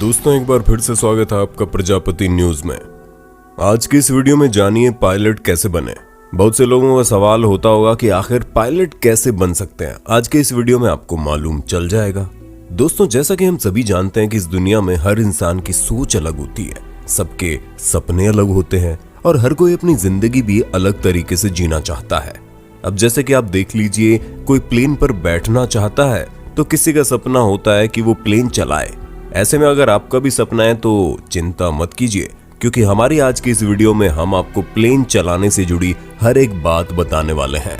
दोस्तों एक बार फिर से स्वागत है आपका प्रजापति न्यूज में। आज की इस वीडियो में जानिए पायलट कैसे बने। बहुत से लोगों का सवाल होता होगा कि आखिर पायलट कैसे बन सकते हैं। आज के इस वीडियो में आपको मालूम चल जाएगा। दोस्तों जैसा कि हम सभी जानते हैं कि इस दुनिया में हर इंसान की सोच अलग होती है, सबके सपने अलग होते हैं और हर कोई अपनी जिंदगी भी अलग तरीके से जीना चाहता है। अब जैसे कि आप देख लीजिए, कोई प्लेन पर बैठना चाहता है तो किसी का सपना होता है कि वो प्लेन चलाए। ऐसे में अगर आपका भी सपना है तो चिंता मत कीजिए, क्योंकि हमारी आज की इस वीडियो में हम आपको प्लेन चलाने से जुड़ी हर एक बात बताने वाले हैं,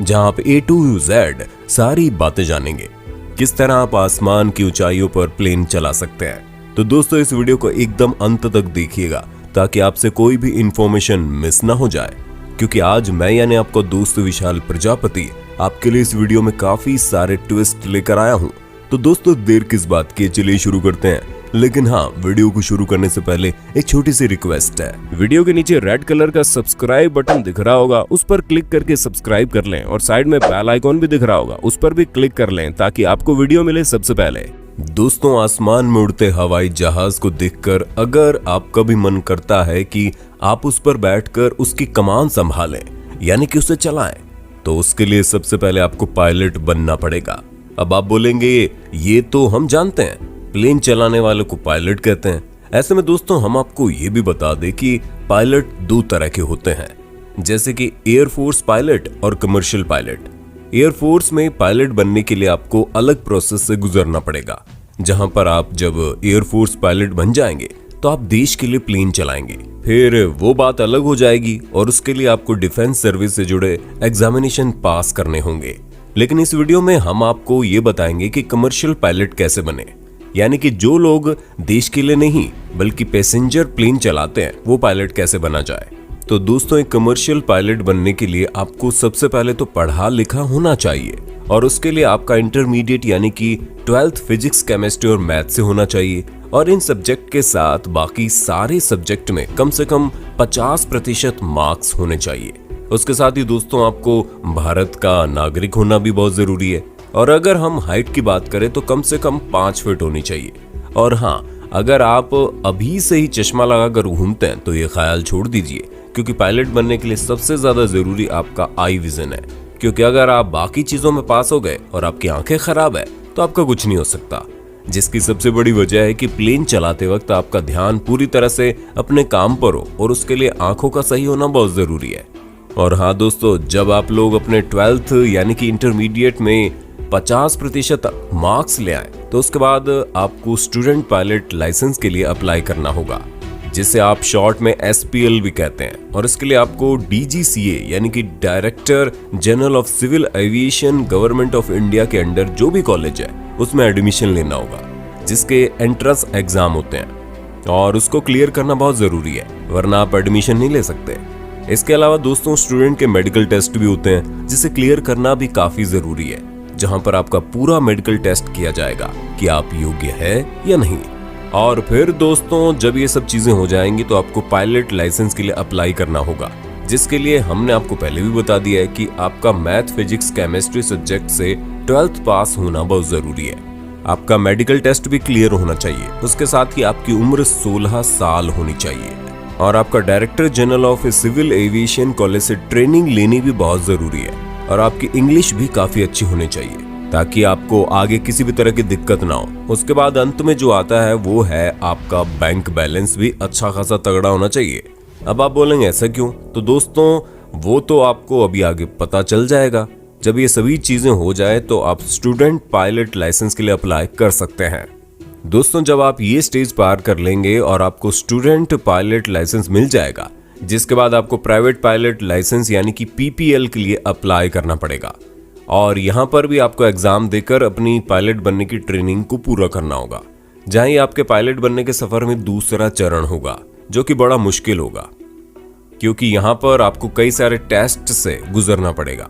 जहां आप A to Z सारी बातें जानेंगे, किस तरह आप आसमान की ऊंचाइयों पर प्लेन चला सकते हैं। तो दोस्तों इस वीडियो को एकदम अंत तक देखिएगा ताकि आपसे कोई भी इंफॉर्मेशन मिस ना हो जाए, क्योंकि आज मैं यानी आपका दोस्त विशाल प्रजापति आपके लिए इस वीडियो में काफी सारे ट्विस्ट लेकर आया हूं। तो दोस्तों देर किस बात की, चलिए शुरू करते हैं। लेकिन हाँ, वीडियो को शुरू करने से पहले एक छोटी सी रिक्वेस्ट है। वीडियो के नीचे रेड कलर का सब्सक्राइब बटन दिख रहा होगा, उस पर क्लिक करके सब्सक्राइब कर लें और साइड में बेल आइकॉन भी दिख रहा होगा, उस पर भी क्लिक कर लें ताकि आपको वीडियो मिले सबसे पहले। दोस्तों आसमान में उड़ते हवाई जहाज को देखकर अगर आपका भी मन करता है कि आप उस पर बैठकर उसकी कमान संभालें यानी कि उसे चलाएं, तो उसके लिए सबसे पहले आपको पायलट बनना पड़ेगा। अब आप बोलेंगे ये तो हम जानते हैं, प्लेन चलाने वाले को पायलट कहते हैं। ऐसे में दोस्तों हम आपको ये भी बता दें कि पायलट दो तरह के होते हैं, जैसे कि एयरफोर्स पायलट और कमर्शियल पायलट। एयरफोर्स में पायलट बनने के लिए आपको अलग प्रोसेस से गुजरना पड़ेगा, जहां पर आप जब एयरफोर्स पायलट बन जाएंगे तो आप देश के लिए प्लेन चलाएंगे। फिर वो बात अलग हो जाएगी और उसके लिए आपको डिफेंस सर्विस से जुड़े एग्जामिनेशन पास करने होंगे। लेकिन इस वीडियो में हम आपको ये बताएंगे कि कमर्शियल पायलट कैसे बने, यानी कि जो लोग देश के लिए नहीं बल्कि पैसेंजर प्लेन चलाते हैं वो पायलट कैसे बना जाए। तो दोस्तों एक कमर्शियल पायलट बनने के लिए आपको सबसे पहले तो पढ़ा लिखा होना चाहिए और उसके लिए आपका इंटरमीडिएट यानी कि 12th फिजिक्स, केमिस्ट्री और मैथ से होना चाहिए और इन सब्जेक्ट के साथ बाकी सारे सब्जेक्ट में कम से कम 50% मार्क्स होने चाहिए। उसके साथ ही दोस्तों आपको भारत का नागरिक होना भी बहुत जरूरी है और अगर हम हाइट की बात करें तो कम से कम 5 फीट होनी चाहिए। और हाँ, अगर आप अभी से ही चश्मा लगाकर घूमते हैं तो ये ख्याल छोड़ दीजिए, क्योंकि पायलट बनने के लिए सबसे ज्यादा जरूरी आपका आई विजन है, क्योंकि अगर आप बाकी चीजों में पास हो गए और आपकी आंखें खराब है तो आपका कुछ नहीं हो सकता। जिसकी सबसे बड़ी वजह है कि प्लेन चलाते वक्त आपका ध्यान पूरी तरह से अपने काम पर हो और उसके लिए आंखों का सही होना बहुत जरूरी है। और हाँ दोस्तों, जब आप लोग अपने 12th यानी कि इंटरमीडिएट में 50% मार्क्स ले आए तो उसके बाद आपको स्टूडेंट पायलट लाइसेंस के लिए अप्लाई करना होगा, जिसे आप शॉर्ट में SPL भी कहते हैं। और इसके लिए आपको DGCA यानी कि Director General of Civil Aviation Government of India के अंडर जो भी कॉलेज है उसमें एडमिशन लेना होगा, जिसके एंट्रेंस एग्जाम होते हैं और उसको क्लियर करना बहुत जरूरी है, वरना आप एडमिशन नहीं ले सकते। इसके अलावा दोस्तों स्टूडेंट के मेडिकल टेस्ट भी होते हैं, जिसे क्लियर करना भी काफी जरूरी है, जहां पर आपका पूरा मेडिकल टेस्ट किया जाएगा कि आप योग्य है या नहीं। और फिर दोस्तों जब ये सब चीजें हो जाएंगी तो आपको पायलट लाइसेंस के लिए अप्लाई करना होगा, जिसके लिए हमने आपको पहले भी बता दिया है कि आपका मैथ, फिजिक्स, केमिस्ट्री सब्जेक्ट से 12th पास होना बहुत जरूरी है। आपका मेडिकल टेस्ट भी क्लियर होना चाहिए। उसके साथ ही आपकी उम्र 16 साल होनी चाहिए और आपका Director General of Civil Aviation college से ट्रेनिंग लेनी भी बहुत जरूरी है और आपकी इंग्लिश भी काफी अच्छी होनी चाहिए ताकि आपको आगे किसी भी तरह की दिक्कत ना हो। उसके बाद अंत में जो आता है वो है आपका बैंक बैलेंस भी अच्छा खासा तगड़ा होना चाहिए। अब आप बोलेंगे ऐसा क्यों? तो दोस्तों वो तो आपको अभी आगे पता चल जाएगा। जब ये सभी चीजें हो जाए तो आप स्टूडेंट पायलट लाइसेंस के लिए अप्लाई कर सकते हैं। दोस्तों जब आप ये स्टेज पार कर लेंगे और आपको स्टूडेंट पायलट लाइसेंस मिल जाएगा, जिसके बाद आपको प्राइवेट पायलट लाइसेंस यानी कि PPL के लिए अप्लाई करना पड़ेगा और यहाँ पर भी आपको एग्जाम देकर अपनी पायलट बनने की ट्रेनिंग को पूरा करना होगा, जहाँ ये आपके पायलट बनने के सफर में दूसरा चरण होगा, जो कि बड़ा मुश्किल होगा, क्योंकि यहाँ पर आपको कई सारे टेस्ट से गुजरना पड़ेगा,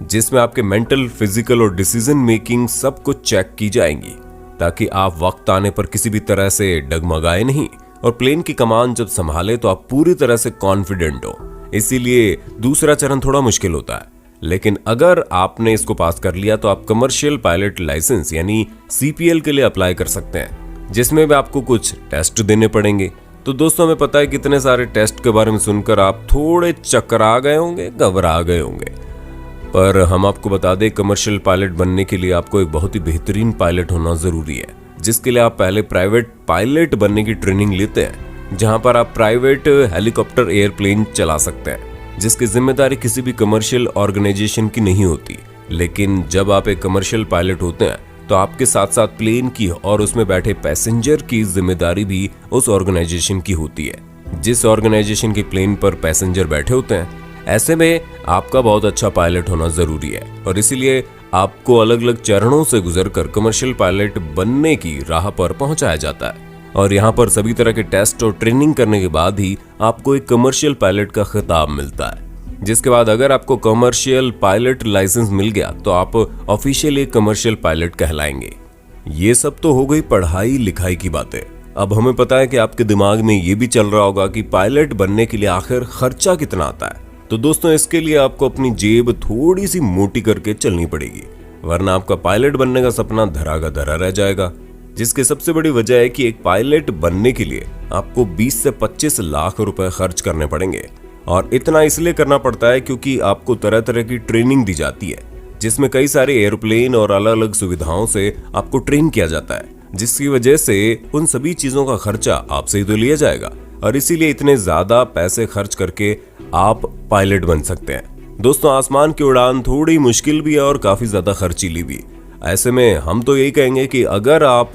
जिसमें आपके मेंटल, फिजिकल और डिसीजन मेकिंग सब कुछ चेक की जाएंगी, ताकि आप वक्त आने पर किसी भी तरह से डगमगाए नहीं और प्लेन की कमान जब संभाले तो आप पूरी तरह से कॉन्फिडेंट हो। इसीलिए दूसरा चरण थोड़ा मुश्किल होता है, लेकिन अगर आपने इसको पास कर लिया तो आप कमर्शियल पायलट लाइसेंस यानी CPL के लिए अप्लाई कर सकते हैं, जिसमें भी आपको कुछ टेस्ट देने पड़ेंगे। तो दोस्तों हमें पता है कितने सारे टेस्ट के बारे में सुनकर आप थोड़े चकरा गए होंगे, घबरा गए होंगे, पर हम आपको बता दें कमर्शियल पायलट बनने के लिए आपको एक बहुत ही बेहतरीन पायलट होना जरूरी है, जिसके लिए आप पहले प्राइवेट पायलट बनने की ट्रेनिंग लेते हैं, जहां पर आप प्राइवेट हेलीकॉप्टर एयरप्लेन चला सकते हैं, जिसकी जिम्मेदारी किसी भी कमर्शियल ऑर्गेनाइजेशन की नहीं होती। लेकिन जब आप एक कमर्शियल पायलट होते हैं तो आपके साथ साथ प्लेन की और उसमें बैठे पैसेंजर की जिम्मेदारी भी उस ऑर्गेनाइजेशन की होती है, जिस ऑर्गेनाइजेशन के प्लेन पर पैसेंजर बैठे होते हैं। ऐसे में आपका बहुत अच्छा पायलट होना जरूरी है और इसीलिए आपको अलग अलग चरणों से गुजरकर कमर्शियल पायलट बनने की राह पर पहुंचाया जाता है और यहाँ पर सभी तरह के टेस्ट और ट्रेनिंग करने के बाद ही आपको एक कमर्शियल पायलट का खिताब मिलता है, जिसके बाद अगर आपको कमर्शियल पायलट लाइसेंस मिल गया तो आप ऑफिशियली कमर्शियल पायलट कहलाएंगे। ये सब तो हो गई पढ़ाई लिखाई की बातें। अब हमें पता है कि आपके दिमाग में ये भी चल रहा होगा कि पायलट बनने के लिए आखिर खर्चा कितना आता है। तो दोस्तों इसके लिए आपको अपनी जेब थोड़ी सी मोटी करके चलनी पड़ेगी, वरना आपका पायलट बनने का सपना धरा का धरा रह जाएगा। जिसकी सबसे बड़ी वजह है कि एक पायलट बनने के लिए आपको 20 से 25 लाख रुपए खर्च करने पड़ेंगे और इतना इसलिए करना पड़ता है क्योंकि आपको तरह तरह की ट्रेनिंग दी जाती है, जिसमें कई सारे एयरप्लेन और अलग अलग सुविधाओं से आपको ट्रेन किया जाता है, जिसकी वजह से उन सभी चीजों का खर्चा आपसे ही तो लिया जाएगा और इसीलिए इतने ज्यादा पैसे खर्च करके आप पायलट बन सकते हैं। दोस्तों आसमान की उड़ान थोड़ी मुश्किल भी है और काफी ज्यादा खर्चीली भी। ऐसे में हम तो यही कहेंगे कि अगर आप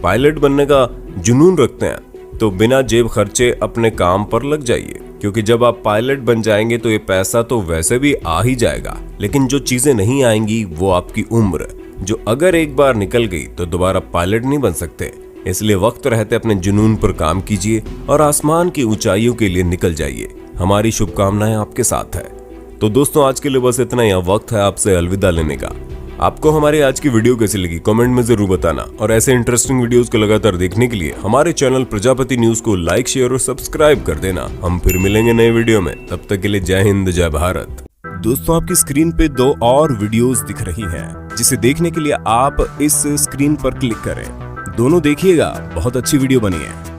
पायलट बनने का जुनून रखते हैं तो बिना जेब खर्चे अपने काम पर लग जाइए, क्योंकि जब आप पायलट बन जाएंगे तो ये पैसा तो वैसे भी आ ही जाएगा, लेकिन जो चीजें नहीं आएंगी वो आपकी उम्र, जो अगर एक बार निकल गई तो दोबारा पायलट नहीं बन सकते। इसलिए वक्त रहते अपने जुनून पर काम कीजिए और आसमान की ऊंचाइयों के लिए निकल जाइए। हमारी शुभकामनाएं आपके साथ है। तो दोस्तों आज के लिए बस इतना ही। वक्त है आपसे अलविदा लेने का। आपको हमारी आज की वीडियो कैसी लगी कमेंट में जरूर बताना और ऐसे इंटरेस्टिंग वीडियोस को लगातार देखने के लिए हमारे चैनल प्रजापति न्यूज को लाइक, शेयर और सब्सक्राइब कर देना। हम फिर मिलेंगे नए वीडियो में, तब तक के लिए जय हिंद जय भारत। दोस्तों आपकी स्क्रीन पे 2 और वीडियोस दिख रही हैं, जिसे देखने के लिए आप इस स्क्रीन पर क्लिक करें। दोनों देखिएगा, बहुत अच्छी वीडियो बनी है।